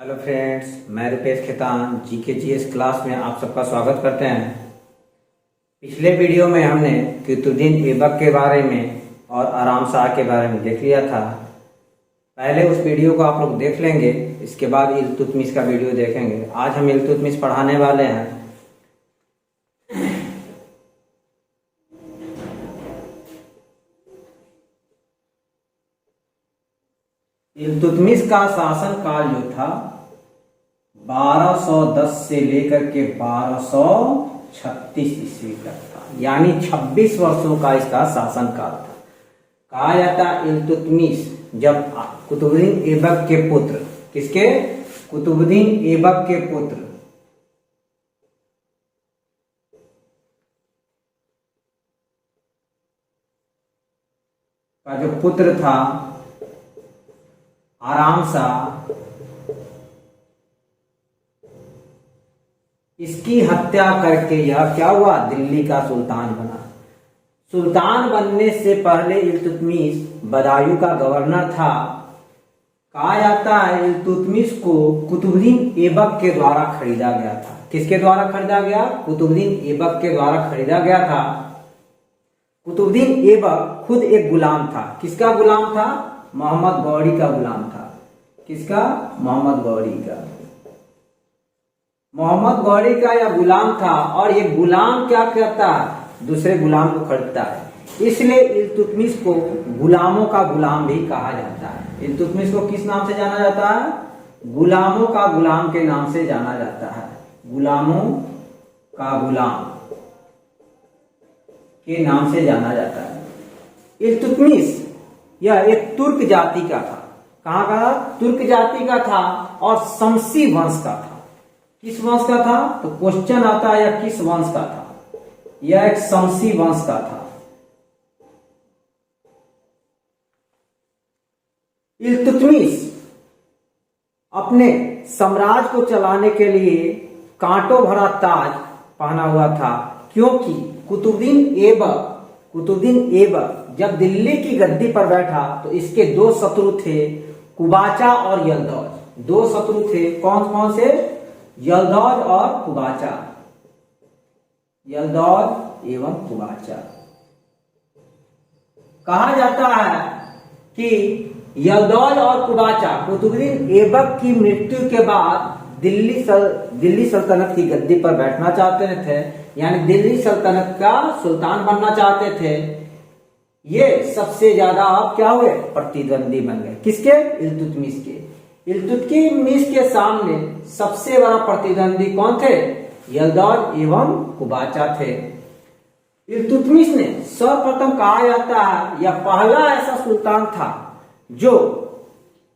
Hello friends, मैं Rupesh Khetan GK GS class में आप सबका स्वागत करते हैं। पिछले वीडियो में हमने कुतुबुद्दीन ऐबक के बारे में और आराम शाह के बारे में देख लिया था। पहले उस वीडियो को आप लोग देख लेंगे, इसके बाद इल्तुतमिश का वीडियो देखेंगे। आज हम इल्तुतमिश पढ़ाने वाले हैं। इल्तुतमिश का शासन काल जो था 1210 से लेकर के 1236 ईस्वी तक था, यानी 26 वर्षों का इसका शासन काल था। कहा जाता इल्तुतमिश जब कुतुबुद्दीन ऐबक के पुत्र, किसके? कुतुबुद्दीन ऐबक के पुत्र का जो पुत्र था आराम शाह, इसकी हत्या करके यह क्या हुआ? दिल्ली का सुल्तान बना। सुल्तान बनने से पहले इल्तुतमिश बदायूं का गवर्नर था। कहा जाता है इल्तुतमिश को कुतुबुद्दीन ऐबक के द्वारा खरीदा गया था। किसके द्वारा खरीदा गया? कुतुबुद्दीन ऐबक के द्वारा खरीदा गया था। कुतुबुद्दीन ऐबक खुद एक गुलाम था। किसका गुलाम था? मोहम्मद गौरी का गुलाम था। किसका? मोहम्मद गौरी का। मोहम्मद गौरी का यह गुलाम था, और ये गुलाम क्या करता है? दूसरे गुलाम को खरीदता है। इसलिए इल्तुतमिश को गुलामों का गुलाम भी कहा जाता है। इल्तुतमिश को किस नाम से जाना जाता है? गुलामों का गुलाम के नाम से जाना जाता है। गुलामों का गुलाम के नाम से जाना जाता है। इल्तुतमिश यह एक तुर्क जाति का था। कहाँ का? तुर्क जाति का था, और शमसी वंश का था। किस वंश का था? तो क्वेश्चन आता है यह किस वंश का था? यह एक शमसी वंश का था। इल्तुतमिश अपने साम्राज्य को चलाने के लिए कांटों भरा ताज पहना हुआ था, क्योंकि कुतुबुद्दीन ऐबक जब दिल्ली की गद्दी पर बैठा तो इसके दो शत्रु थे, कुबाचा और यल्दौज। दो शत्रु थे। कौन कौन से? यल्दौज और कुबाचा। यल्दौज एवं कुबाचा। कहा जाता है कि यल्दौज और कुबाचा कुतुबुद्दीन ऐबक की मृत्यु के बाद दिल्ली सल्तनत की गद्दी पर बैठना चाहते थे, यानी दिल्ली सल्तनत का सुल्तान बनना चाहते थे। ये सबसे ज्यादा अब क्या हुए? प्रतिद्वंदी बन गए। किसके? इल्तुतमिश के। इल्तुतमिश के सामने सबसे बड़ा प्रतिद्वंदी कौन थे? यल्दौज एवं कुबाचा थे। इल्तुतमिश ने सर्वप्रथम, कहा जाता है यह पहला ऐसा सुल्तान था जो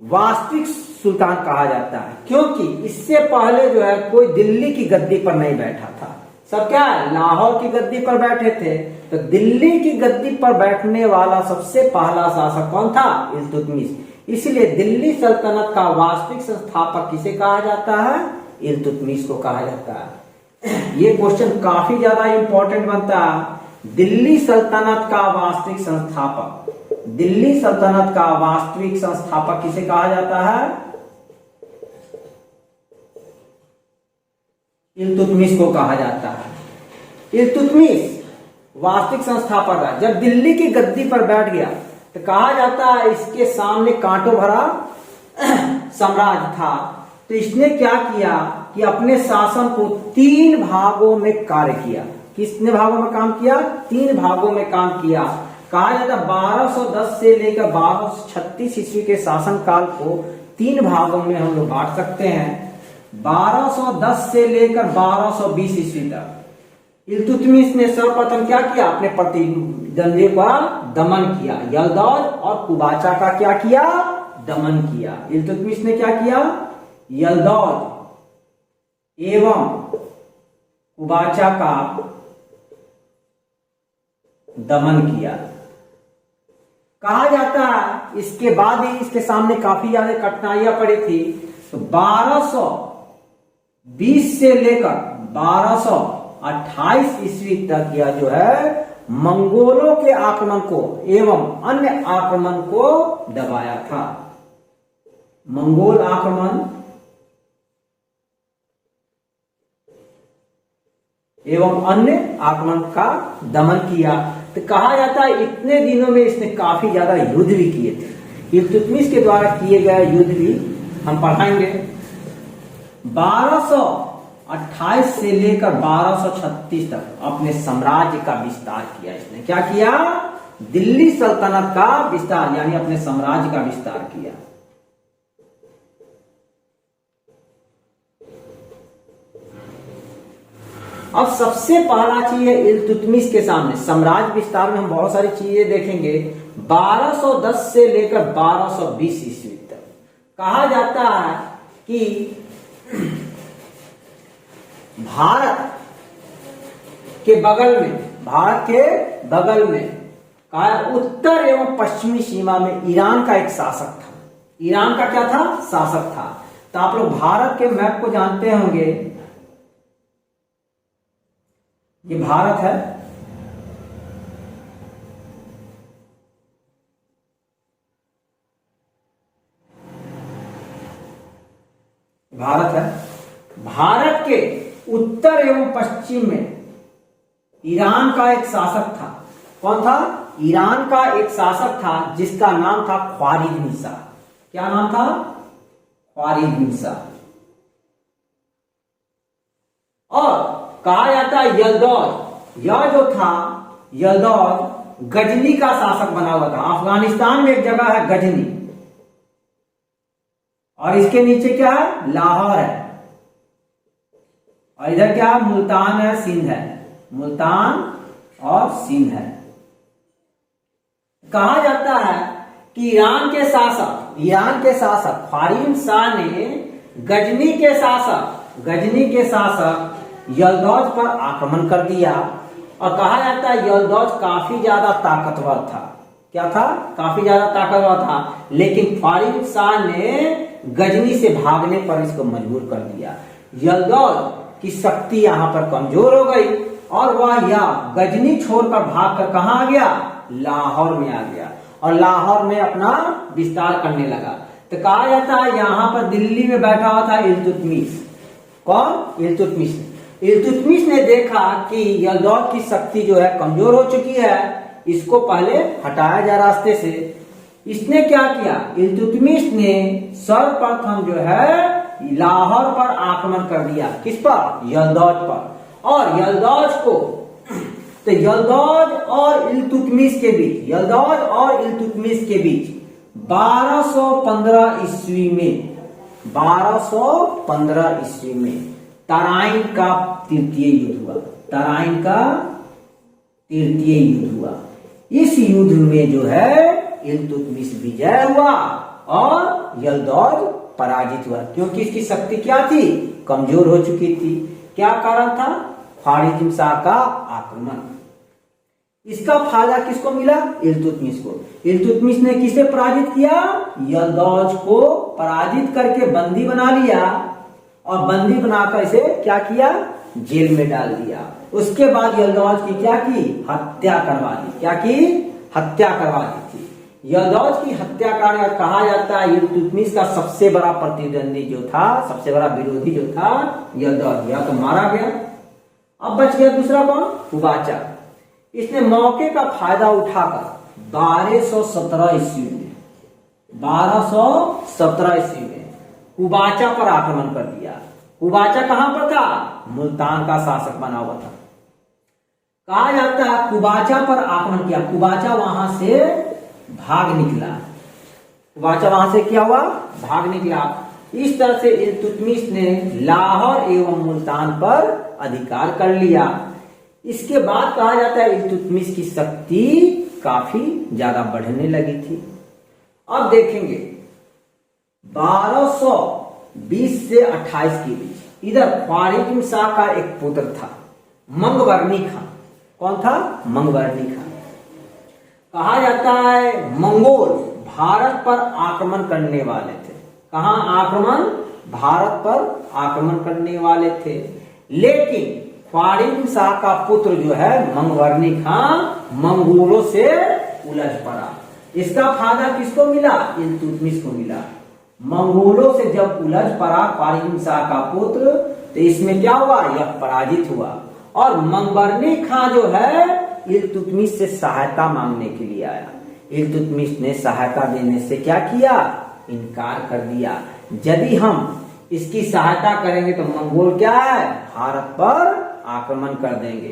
वास्तविक सुल्तान कहा जाता है, क्योंकि इससे पहले जो है कोई दिल्ली की गद्दी पर नहीं बैठा था। सब क्या है? लाहौर की गद्दी पर बैठे थे। तो दिल्ली की गद्दी पर बैठने वाला सबसे पहला शासक कौन था? इल्तुतमिश। इसलिए दिल्ली सल्तनत का वास्तविक संस्थापक किसे कहा जाता है? इल्तुतमिश को कहा जाता है। ये क्वेश्चन काफी ज्यादा इंपॉर्टेंट बनता है। दिल्ली सल्तनत का वास्तविक संस्थापक, दिल्ली सल्तनत का वास्तविक संस्थापक किसे कहा जाता है? इल्तुतमिश को कहा जाता है। इल्तुतमिश वास्तविक संस्थापक है। जब दिल्ली की गद्दी पर बैठ गया तो कहा जाता है इसके सामने कांटों भरा साम्राज्य था। तो इसने क्या किया कि अपने शासन को 3 भागों में कार्य किया। कितने भागों में काम किया? 3 भागों में काम किया। कहा जाता 1210 से लेकर 1236 ईस्वी के शासन काल को 3 भागों में हम लोग बांट सकते हैं। 1210 से लेकर 1220 ईस्वी तक इल्तुतमिश ने सर्वप्रथम क्या किया? अपने प्रतिद्वंदी का दमन किया। यल्दौज और कुबाचा का क्या किया? दमन किया। इल्तुतमिश ने क्या किया? यल्दौज एवं कुबाचा का दमन किया। कहा जाता है इसके बाद ही इसके सामने काफी ज्यादा कठिनाइयां पड़ी थी। तो 1220 से लेकर 1228 ईस्वी तक यह जो है मंगोलों के आक्रमण को एवं अन्य आक्रमण को दबाया था। मंगोल आक्रमण एवं अन्य आक्रमण का दमन किया। तो कहा जाता है इतने दिनों में इसने काफी ज्यादा युद्ध भी किए थे। इल्तुतमिश के द्वारा किए गए युद्ध भी हम पढ़ाएंगे। 1228 से लेकर 1236 तक अपने साम्राज्य का विस्तार किया इसने। क्या किया? दिल्ली सल्तनत का विस्तार, यानी अपने साम्राज्य का विस्तार किया। अब सबसे पहला चीज है इल्तुतमिश के सामने साम्राज्य विस्तार में हम बहुत सारी चीजें देखेंगे। 1210 से लेकर 1220 ईस्वी तक कहा जाता है कि भारत के बगल में उत्तर एवं पश्चिमी सीमा में ईरान का एक शासक था। ईरान का क्या था? शासक था। तो आप लोग भारत के मैप को जानते होंगे, ये भारत है, भारत के उत्तर एवं पश्चिम में ईरान का एक शासक था। कौन था? ईरान का एक शासक था जिसका नाम था ख्वारिज़मी। क्या नाम था? ख्वारिज़मी। और कहा जाता है यलदौज, यह जो था यलदौज गजनी का शासक बना हुआ था। अफगानिस्तान में एक जगह है गजनी, और इसके नीचे क्या है? लाहौर है, और इधर क्या है? मुल्तान है, सिंध है। मुल्तान और सिंध है। कहा जाता है कि ईरान के शासक ख्वारिज़मी शाह ने गजनी के शासक यलदौज पर आक्रमण कर दिया। और कहा जाता है यलदौज काफी ज्यादा ताकतवर था। क्या था? काफी ज्यादा ताकतवर था, लेकिन ख्वारिज़मी शाह ने गजनी से भागने पर इसको मजबूर कर दिया। यलदौज की शक्ति यहाँ पर कमजोर हो गई और वह यह गजनी छोड़कर भागकर कहाँ आ गया? लाहौर में आ गया, और लाहौर में अपना विस्तार करने लगा। तो कहा जाता है यहाँ पर दिल्ली में बैठा हुआ था इल्तुतमिश। कौन? इल्तुतमिश ने देखा कि यलदौज की शक्ति जो है कमजोर हो चुकी है, इसको पहले हटाया जाए रास्ते से। इसने क्या किया? इल्तुतमिश ने सर्वप्रथम जो है लाहौर पर आक्रमण कर दिया। किस पर? यलदौज पर। और यलदौज और इल्तुतमिश के बीच 1215 ईस्वी में तराइन का तृतीय युद्ध हुआ। इस युद्ध में जो है इल्तुतमिश विजय हुआ और यलदौज पराजित हुआ, क्योंकि इसकी शक्ति क्या थी? कमजोर हो चुकी थी। क्या कारण था? ख्वारिज़मी शाह का आक्रमण। इसका फायदा किसको मिला? इल्तुतमिश को। इल्तुतमिश ने किसे पराजित किया? यलदौज को पराजित करके बंदी बना लिया, और बंदी बनाकर इसे क्या किया? जेल में डाल दिया। उसके बाद यलदौज की क्या की? हत्या करवा दी। क्या की? हत्या करवा दी थी। यलदौज की हत्या का कहा जाता है इल्तुतमिश का सबसे बड़ा प्रतिद्वंदी जो था, सबसे बड़ा विरोधी जो था यलदौज, या तो मारा गया। अब बच गया दूसरा कौन? कुबाचा। इसने मौके का फायदा उठाकर 1217 ईस्वी में कुबाचा पर आक्रमण कर दिया। कुबाचा कहां पर था? मुल्तान का शासक बना हुआ था। कहा जाता है कुबाचा पर आक्रमण किया। कुबाचा वहां से भाग निकला। क्या हुआ? भाग निकला। इस तरह से इल्तुतमिश ने लाहौर एवं मुल्तान पर अधिकार कर लिया। इसके बाद कहा जाता है इल्तुतमिश की शक्ति काफी ज्यादा बढ़ने लगी थी। अब देखेंगे 1220 से 28 के बीच इधर ख्वारिज़मी शाह का एक पुत्र था, मंगवर्णी खां। कौन था? मंगवर्णी खां। कहा जाता है मंगोल भारत पर आक्रमण करने वाले थे। कहां आक्रमण? भारत पर आक्रमण करने वाले थे, लेकिन ख्वारिज़मी शाह का पुत्र जो है मंगवर्णी खां मंगोलों से उलझ पड़ा। इसका फायदा किसको मिला? इल्तुतमिश को मिला। मंगोलों से जब उलझ पड़ा ख्वारिज़मी शाह का पुत्र, तो इसमें क्या हुआ? यह पराजित हुआ और मंगबरनी खां जो है इल्तुतमिश से सहायता मांगने के लिए आया। इल्तुतमिश ने सहायता देने से क्या किया, इनकार कर दिया। यदि हम इसकी सहायता करेंगे तो मंगोल क्या है, भारत पर आक्रमण कर देंगे।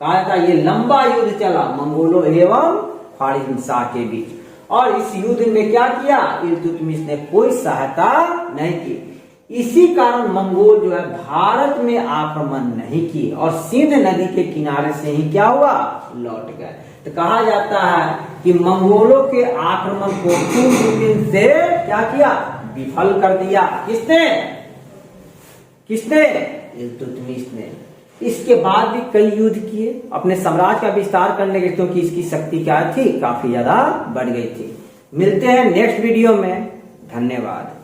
कहा था ये लंबा युद्ध चला मंगोलों एवं ख्वारिज़्म शाह के बीच, और इस युद्ध में क्या किया, इल्तुतमिश ने कोई सहायता नहीं की। इसी कारण मंगोल जो है भारत में आक्रमण नहीं किए और सिंध नदी के किनारे से ही क्या हुआ, लौट गए। तो कहा जाता है कि मंगोलों के आक्रमण को तुर्क से क्या किया, विफल कर दिया। किसने, इल्तुतमिश ने। इसके बाद भी कई युद्ध किए अपने साम्राज्य का विस्तार करने के, क्योंकि इसकी शक्ति क्या थी, काफी ज्यादा बढ़ गई थी। मिलते हैं नेक्स्ट वीडियो में, धन्यवाद।